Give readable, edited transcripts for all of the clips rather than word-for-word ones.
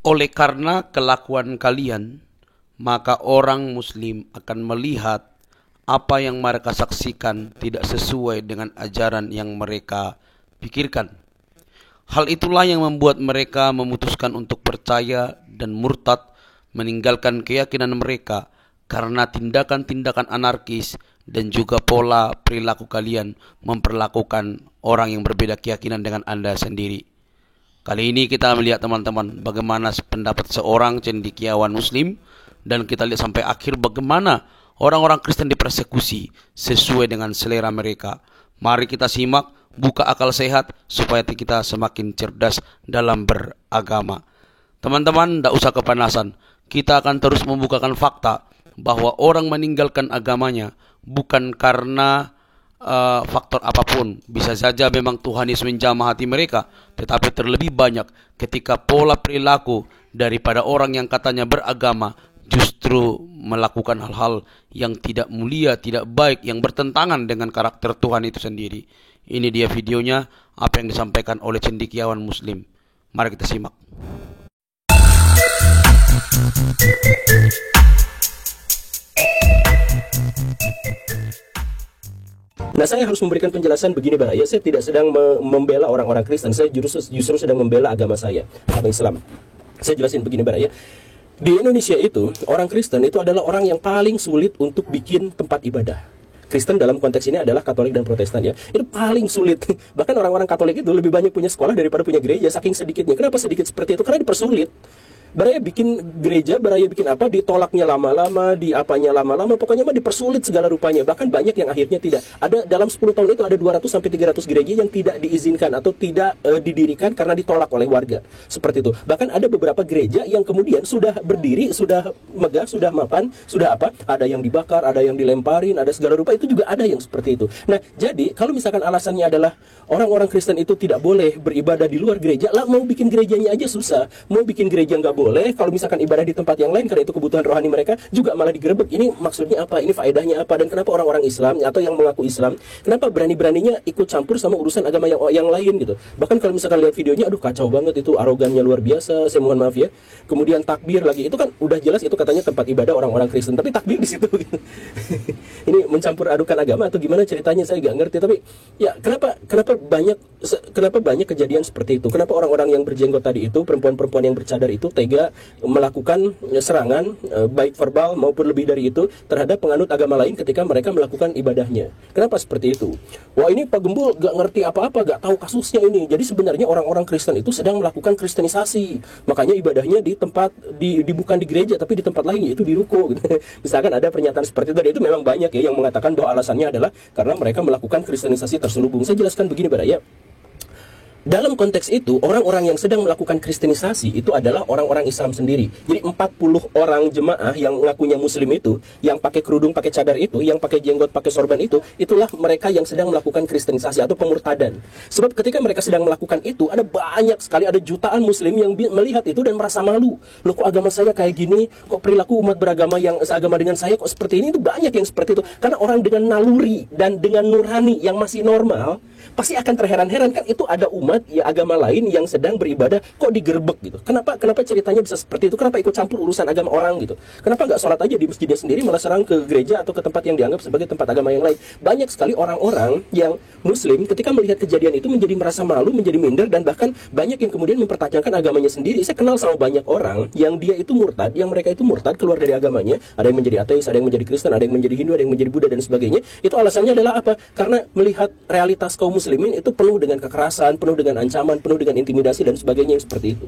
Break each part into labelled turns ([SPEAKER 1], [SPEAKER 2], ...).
[SPEAKER 1] Oleh karena kelakuan kalian, maka orang Muslim akan melihat apa yang mereka saksikan tidak sesuai dengan ajaran yang mereka pikirkan. Hal itulah yang membuat mereka memutuskan untuk percaya dan murtad, meninggalkan keyakinan mereka karena tindakan-tindakan anarkis dan juga pola perilaku kalian memperlakukan orang yang berbeda keyakinan dengan Anda sendiri. Kali ini kita melihat teman-teman bagaimana pendapat seorang cendekiawan Muslim, dan kita lihat sampai akhir bagaimana orang-orang Kristen dipersekusi sesuai dengan selera mereka. Mari kita simak, buka akal sehat supaya kita semakin cerdas dalam beragama. Teman-teman, tidak usah kepanasan. Kita akan terus membukakan fakta bahwa orang meninggalkan agamanya bukan karena faktor apapun. Bisa saja memang Tuhan Yesus menjamah hati mereka, tetapi terlebih banyak ketika pola perilaku daripada orang yang katanya beragama justru melakukan hal-hal yang tidak mulia, tidak baik, yang bertentangan dengan karakter Tuhan itu sendiri. Ini dia videonya, apa yang disampaikan oleh cendekiawan Muslim. Mari kita simak.
[SPEAKER 2] Nah, saya harus memberikan penjelasan begini, Bang. Ya, saya tidak sedang membela orang-orang Kristen. Saya justru sedang membela agama saya, agama Islam. Saya jelasin begini, Bang. Ya. Di Indonesia itu, orang Kristen itu adalah orang yang paling sulit untuk bikin tempat ibadah. Kristen dalam konteks ini adalah Katolik dan Protestan, ya. Itu paling sulit. Bahkan orang-orang Katolik itu lebih banyak punya sekolah daripada punya gereja, saking sedikitnya. Kenapa sedikit seperti itu? Karena dipersulit. Baraya bikin gereja, baraya bikin apa, ditolaknya lama-lama, diapanya lama-lama, pokoknya mah dipersulit segala rupanya. Bahkan banyak yang akhirnya tidak. Ada dalam 10 tahun itu ada 200 sampai 300 gereja yang tidak diizinkan atau tidak didirikan karena ditolak oleh warga. Seperti itu. Bahkan ada beberapa gereja yang kemudian sudah berdiri, sudah megah, sudah mapan, sudah apa, ada yang dibakar, ada yang dilemparin, ada segala rupa, itu juga ada yang seperti itu. Nah, jadi kalau misalkan alasannya adalah orang-orang Kristen itu tidak boleh beribadah di luar gereja, lah mau bikin gerejanya aja susah. Mau bikin gereja nggak boleh, kalau misalkan ibadah di tempat yang lain karena itu kebutuhan rohani mereka, juga malah digerebek. Ini maksudnya apa? Ini faedahnya apa? Dan kenapa orang-orang Islam atau yang mengaku Islam, kenapa berani-beraninya ikut campur sama urusan agama yang lain gitu? Bahkan kalau misalkan lihat videonya, aduh kacau banget itu, arogannya luar biasa, saya mohon maaf ya. Kemudian takbir lagi, itu kan udah jelas itu katanya tempat ibadah orang-orang Kristen, tapi takbir di situ gitu. Ini mencampur adukan agama atau gimana ceritanya, saya nggak ngerti. Tapi ya kenapa banyak kejadian seperti itu? Kenapa orang-orang yang berjenggot tadi itu, perempuan-perempuan yang bercadar itu tega melakukan serangan baik verbal maupun lebih dari itu terhadap penganut agama lain ketika mereka melakukan ibadahnya? Kenapa seperti itu? Wah, ini Pak Gembul gak ngerti apa-apa, gak tahu kasusnya ini. Jadi sebenarnya orang-orang Kristen itu sedang melakukan kristenisasi. Makanya ibadahnya di tempat bukan di gereja tapi di tempat lain, yaitu di ruko gitu. Misalkan ada pernyataan seperti itu, dan itu memang banyak ya yang mengatakan bahwa alasannya adalah karena mereka melakukan kristenisasi terselubung. Saya jelaskan begini, Baraya. Dalam konteks itu, orang-orang yang sedang melakukan kristenisasi itu adalah orang-orang Islam sendiri. Jadi 40 orang jemaah yang ngakunya muslim itu, yang pakai kerudung, pakai cadar itu, yang pakai jenggot, pakai sorban itu, itulah mereka yang sedang melakukan kristenisasi atau pemurtadan. Sebab ketika mereka sedang melakukan itu, ada banyak sekali, ada jutaan muslim yang melihat itu dan merasa malu. Loh, kok agama saya kayak gini? Kok perilaku umat beragama yang seagama dengan saya kok seperti ini? Itu banyak yang seperti itu. Karena orang dengan naluri dan dengan nurani yang masih normal pasti akan terheran-heran, kan itu ada umat ya agama lain yang sedang beribadah kok digerebek gitu. Kenapa ceritanya bisa seperti itu? Kenapa ikut campur urusan agama orang gitu? Kenapa nggak sholat aja di masjidnya sendiri, malah serang ke gereja atau ke tempat yang dianggap sebagai tempat agama yang lain? Banyak sekali orang-orang yang muslim ketika melihat kejadian itu menjadi merasa malu, menjadi minder, dan bahkan banyak yang kemudian mempertanyakan agamanya sendiri. Saya kenal sama banyak orang yang dia itu murtad, yang mereka itu murtad keluar dari agamanya. Ada yang menjadi ateis, ada yang menjadi Kristen, ada yang menjadi Hindu, ada yang menjadi Buddha dan sebagainya. Itu alasannya adalah apa? Karena melihat realitas kaum muslimin itu penuh dengan kekerasan, penuh dengan ancaman, penuh dengan intimidasi dan sebagainya yang seperti itu.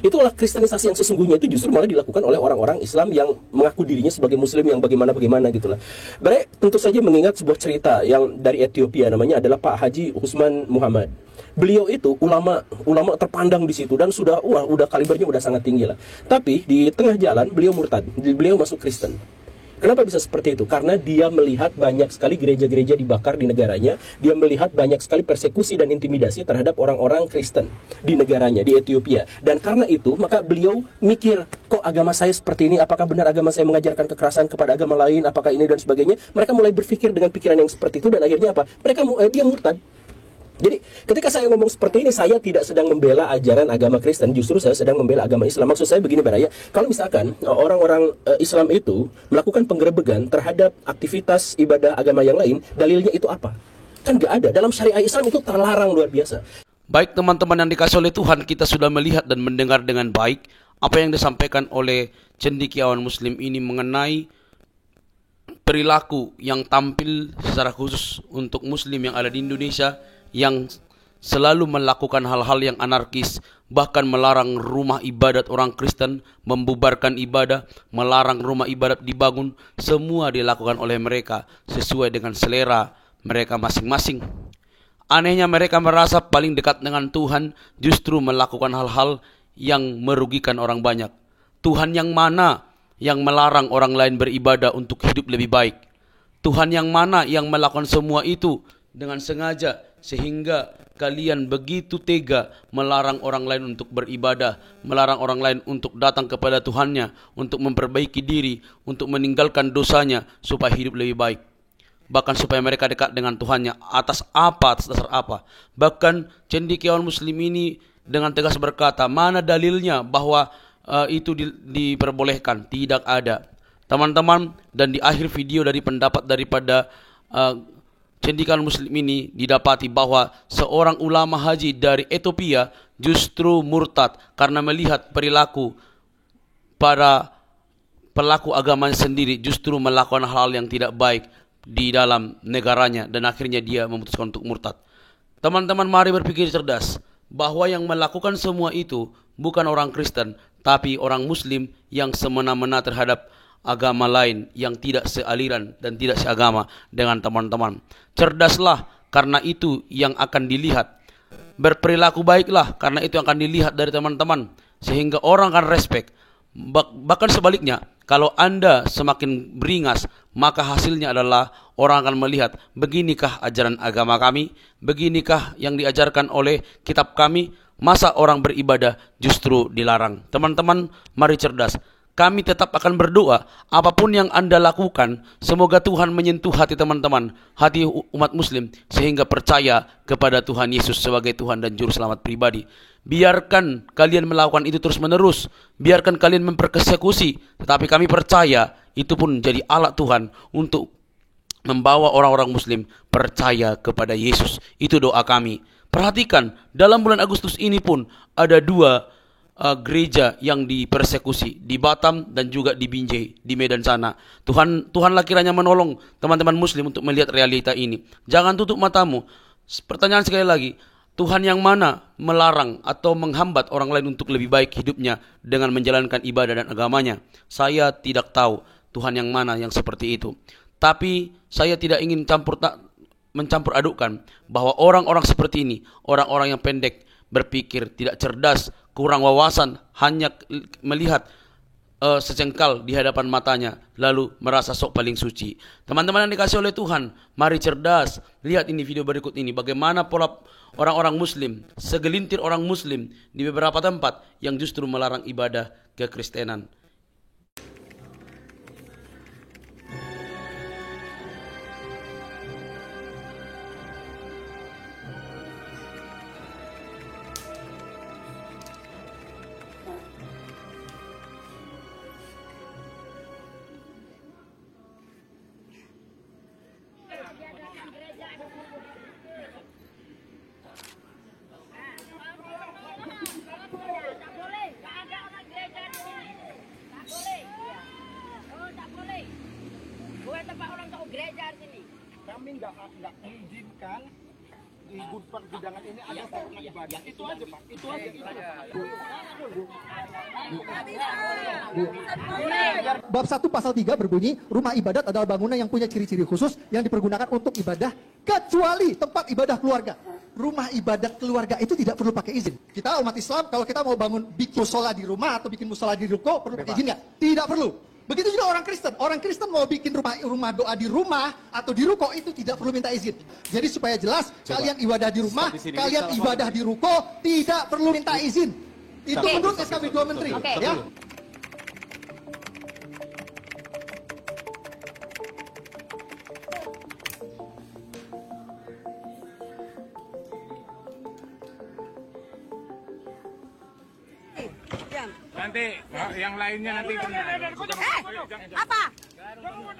[SPEAKER 2] Itulah kristenisasi yang sesungguhnya itu justru malah dilakukan oleh orang-orang Islam yang mengaku dirinya sebagai muslim yang bagaimana gitulah. Baik, tentu saja mengingat sebuah cerita yang dari Ethiopia, namanya adalah Pak Haji Usman Muhammad. Beliau itu ulama terpandang di situ dan udah kalibernya udah sangat tinggi lah. Tapi di tengah jalan beliau murtad, beliau masuk Kristen. Kenapa bisa seperti itu? Karena dia melihat banyak sekali gereja-gereja dibakar di negaranya. Dia melihat banyak sekali persekusi dan intimidasi terhadap orang-orang Kristen di negaranya, di Ethiopia. Dan karena itu, maka beliau mikir, kok agama saya seperti ini? Apakah benar agama saya mengajarkan kekerasan kepada agama lain? Apakah ini dan sebagainya? Mereka mulai berpikir dengan pikiran yang seperti itu, dan akhirnya apa? Dia murtad. Jadi ketika saya ngomong seperti ini, saya tidak sedang membela ajaran agama Kristen, justru saya sedang membela agama Islam. Maksud saya begini Baraya, kalau misalkan orang-orang Islam itu melakukan penggerebegan terhadap aktivitas ibadah agama yang lain, dalilnya itu apa? Kan nggak ada. Dalam syariah Islam itu terlarang luar biasa.
[SPEAKER 1] Baik teman-teman yang dikasih oleh Tuhan, kita sudah melihat dan mendengar dengan baik apa yang disampaikan oleh cendekiawan Muslim ini mengenai perilaku yang tampil secara khusus untuk Muslim yang ada di Indonesia, yang selalu melakukan hal-hal yang anarkis, bahkan melarang rumah ibadat orang Kristen, membubarkan ibadah, melarang rumah ibadat dibangun. Semua dilakukan oleh mereka sesuai dengan selera mereka masing-masing. Anehnya mereka merasa paling dekat dengan Tuhan, justru melakukan hal-hal yang merugikan orang banyak. Tuhan yang mana yang melarang orang lain beribadah untuk hidup lebih baik? Tuhan yang mana yang melakukan semua itu dengan sengaja sehingga kalian begitu tega melarang orang lain untuk beribadah, melarang orang lain untuk datang kepada Tuhannya, untuk memperbaiki diri, untuk meninggalkan dosanya supaya hidup lebih baik? Bahkan supaya mereka dekat dengan Tuhannya. Atas apa? Atas dasar apa? Bahkan cendekiawan Muslim ini dengan tegas berkata, mana dalilnya bahwa itu diperbolehkan? Tidak ada. Teman-teman, dan di akhir video dari pendapat daripada cendekiawan Muslim ini didapati bahwa seorang ulama haji dari Ethiopia justru murtad karena melihat perilaku para pelaku agamanya sendiri justru melakukan hal yang tidak baik di dalam negaranya, dan akhirnya dia memutuskan untuk murtad. Teman-teman, mari berpikir cerdas bahwa yang melakukan semua itu bukan orang Kristen, tapi orang Muslim yang semena-mena terhadap agama lain yang tidak sealiran dan tidak seagama dengan teman-teman. Cerdaslah, karena itu yang akan dilihat. Berperilaku baiklah, karena itu yang akan dilihat dari teman-teman, sehingga orang akan respect. Bahkan sebaliknya, kalau Anda semakin beringas, maka hasilnya adalah orang akan melihat, beginikah ajaran agama kami, beginikah yang diajarkan oleh kitab kami, masa orang beribadah justru dilarang. Teman-teman, mari cerdas. Kami tetap akan berdoa, apapun yang Anda lakukan, semoga Tuhan menyentuh hati teman-teman, hati umat Muslim, sehingga percaya kepada Tuhan Yesus sebagai Tuhan dan Juru Selamat pribadi. Biarkan kalian melakukan itu terus-menerus, biarkan kalian mempersekusi, tetapi kami percaya itu pun jadi alat Tuhan untuk membawa orang-orang Muslim percaya kepada Yesus. Itu doa kami. Perhatikan, dalam bulan Agustus ini pun ada dua gereja yang dipersekusi di Batam dan juga di Binjai di Medan sana. Tuhanlah kiranya menolong teman-teman Muslim untuk melihat realita ini. Jangan tutup matamu. Pertanyaan sekali lagi, Tuhan yang mana melarang atau menghambat orang lain untuk lebih baik hidupnya dengan menjalankan ibadah dan agamanya? Saya tidak tahu Tuhan yang mana yang seperti itu. Tapi saya tidak ingin mencampur adukkan bahwa orang-orang seperti ini, orang-orang yang pendek, berpikir, tidak cerdas, kurang wawasan, hanya melihat secengkal di hadapan matanya, lalu merasa sok paling suci. Teman-teman yang dikasih oleh Tuhan, mari cerdas. Lihat ini video berikut ini, bagaimana pola orang-orang Muslim, segelintir orang Muslim di beberapa tempat yang justru melarang ibadah kekristenan.
[SPEAKER 3] Kami nggak mengizinkan di pergudangan ini ada satu ibadah. Itu aja Pak. Itu aja.
[SPEAKER 4] Bab 1 pasal 3 berbunyi, rumah ibadat adalah bangunan yang punya ciri-ciri khusus yang dipergunakan untuk ibadah kecuali tempat ibadah keluarga. Rumah ibadat keluarga itu tidak perlu pakai izin. Kita umat Islam kalau kita mau bangun bikin musola di rumah atau bikin musola di ruko perlu pakai izin nggak? Tidak perlu. Begitu juga orang Kristen. Orang Kristen mau bikin rumah doa di rumah atau di ruko itu tidak perlu minta izin. Jadi supaya jelas, kalian ibadah di rumah, kalian ibadah di ruko tidak perlu minta izin. Itu menurut SKB 2 Menteri. Ya.
[SPEAKER 5] kerjakan.
[SPEAKER 6] Nanti yang lainnya nanti kena.
[SPEAKER 5] Apa?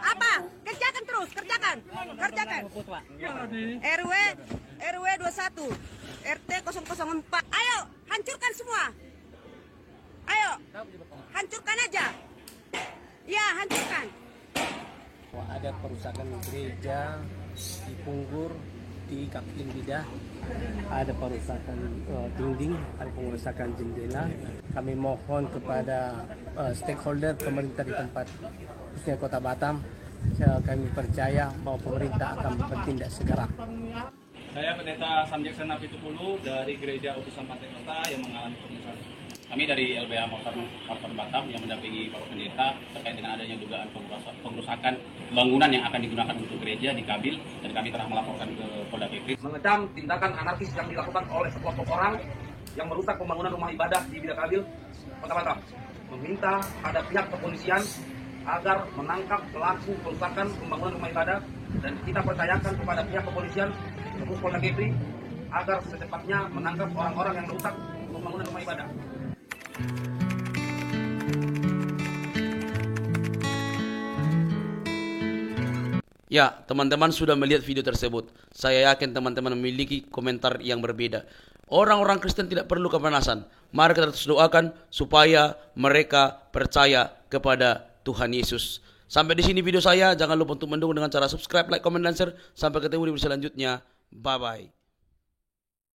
[SPEAKER 5] Apa? Kerjakan terus, kerjakan. RW 21, RT 004. Ayo, hancurkan semua. Ayo, hancurkan aja. Ya, hancurkan.
[SPEAKER 7] Ada perusakan gereja di Punggur, di Kapten Bidah, ada perusakan dinding, ada pengerusakan jendela. Kami mohon kepada stakeholder pemerintah di tempat, khususnya Kota Batam, kami percaya bahwa pemerintah akan bertindak segera.
[SPEAKER 8] Saya Pendeta Samjaksana Pitupulu dari Gereja Utusan Pantai Kota yang mengalami pengurusan. Kami dari LBH Kabupaten Batam yang mendampingi Bapak Pendeta terkait dengan adanya dugaan pengerusakan bangunan yang akan digunakan untuk gereja di Kabil, dan kami telah melaporkan ke Polda Kepri.
[SPEAKER 9] Mengecam tindakan anarkis yang dilakukan oleh sekelompok orang yang merusak pembangunan rumah ibadah di Bida Kabil, Kota Batam. Meminta pada pihak kepolisian agar menangkap pelaku perusakan pembangunan rumah ibadah, dan kita percayakan kepada pihak kepolisian, khusus Polda Kepri, agar secepatnya menangkap orang-orang yang merusak pembangunan rumah ibadah.
[SPEAKER 1] Ya, teman-teman sudah melihat video tersebut. Saya yakin teman-teman memiliki komentar yang berbeda. Orang-orang Kristen tidak perlu kepanasan. Mari kita terus doakan supaya mereka percaya kepada Tuhan Yesus. Sampai di sini video saya. Jangan lupa untuk mendukung dengan cara subscribe, like, comment, dan share. Sampai ketemu di video selanjutnya. Bye-bye.